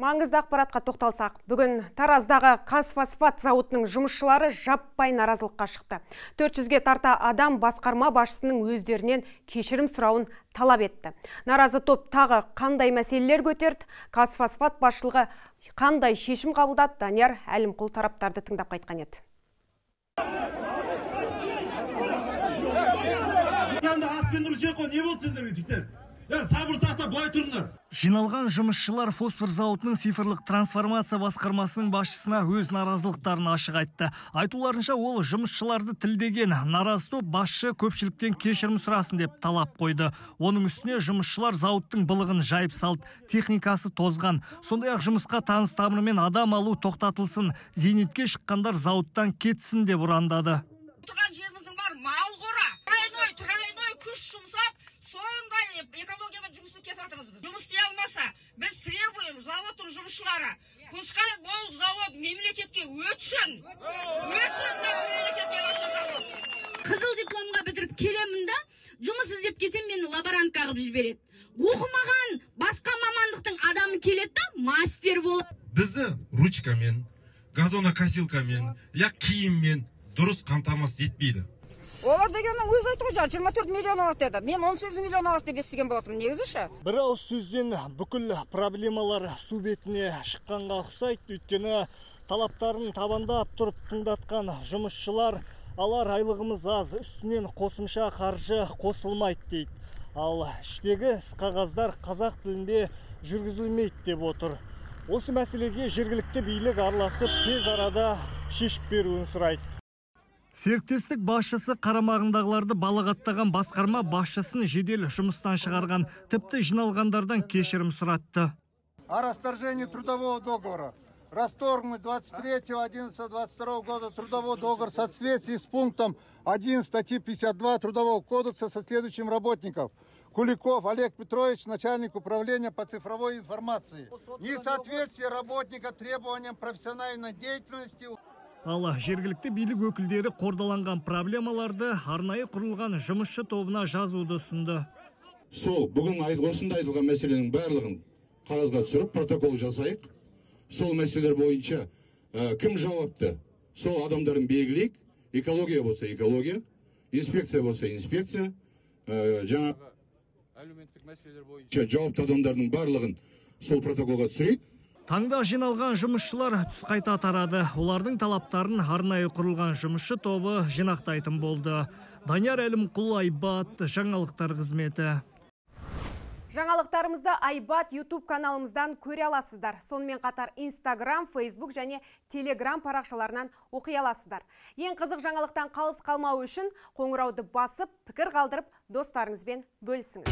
Маңызды ақпаратқа тоқталсақ, бүгін Тараздағы Қазфосфат зауытының жұмысшылары жаппай наразылыққа шықты. 400-ге тарта адам басқарма басшысының өздерінен кешірім сұрауын талап етті. Наразы топ тағы қандай мәселелер көтерді, Қазфосфат басшылығы қандай шешім қабылдады, Данияр Әлімқұл тараптарды тыңдап қайтқан еді. Жиналған жұмысшылар фосфор зауытының цифрлық трансформация басқармасының басшысына өз наразылықтарын ашық айтты. Айтуларынша, ол жұмысшыларды тілдеген. Наразы топ басшы көпшіліктен кешірім сұрасын деп талап қойды. Оның үстіне жұмысшылар зауыттың былығын жайып салды, техникасы тозған. Сондай-ақ жұмысқа таныс тамырымен адам алу тоқтатылсын, зейнетке шыққандар зауыттан кетсін деп ұрандады. Тұрған жеріміздің бар мал қора, тройной күш жұмсап, сондай экологияда жұмыс істеп жатырмыз біз. Жұмыс істей алмаса, біз требуем заводтың жұмысшылары. Пускай бұл завод мемлекетке өтсін. Өтсін мемлекетке басшы завод. Қызыл дипломға бітіріп келемін да, жұмыс іздеп келсем мені лаборантқа қылып жібереді. Оқымаған басқа мамандықтың адамы келеді да, мастер болып. Бізді ручкамен, газонокосилкамен, киіммен дұрыс қамтамасыз етпейді. Олар дегеннің өз айтығы 24 миллион алады деді. Мен 18 миллион алады деп естіген болатым. Негізі ше? Бір ауыз сөзден бүкіл проблемалар су бетіне шыққанға ұқсайды. Өйткені талаптарын табандап тұрып тыңдатқан жұмысшылар, алар айлығымыз аз, үстінен қосымша қаржы қосылмайды дейді. Ал іштегі іс-қағаздар қазақ тілінде жүргізілмейді деп отыр. Осы мәселеге жергілікті билік араласып, тез арада шешіп беруін сұрайды. Серіктестік басшысы қарамағындағыларды балағаттаған басқарма басшысын жедел жұмыстан шығарған, тіпті жиналғандардан кешірім сұратты. О расторжении трудового договора. Расторгнуть 23.11.22 года трудовой договор в соответствии с пунктом 1 статьи 52 Трудового кодекса со следующим работников. Куликов Олег Петрович, начальник управления по цифровой информации. Несоответствие работника требованиям профессиональной деятельности. Ал жергілікті билік өкілдері қордаланған проблемаларды арнайы құрылған жұмысшы тобына жазуды ұсынды. Сол бүгін осындай айтылған мәселенің барлығын қағазға түсіріп протокол жасайық. Сол мәселелер бойынша кім жауапты? Сол адамдарын белгілейік. Экология болса экология, инспекция болса инспекция, жаңа әлеуметтік мәселелер бойынша жауапты адамдардың барлығын сол протоколға түсірейік. Таңда жиналған жұмысшылар түс қайта тарады. Олардың талаптарын арнайы құрылған жұмысшы тобы жинақтайтын болды. Данияр Әлімқұл, Айбат, жаңалықтар қызметі. Жаңалықтарымызды Айбат YouTube каналымыздан көре аласыздар. Сонымен қатар Instagram, Facebook және Telegram парақшаларынан оқи аласыздар. Ең қызық жаңалықтан қалыс қалмау үшін қоңырауды басып, пікір қалдырып, достарыңызбен бөлісіңіз.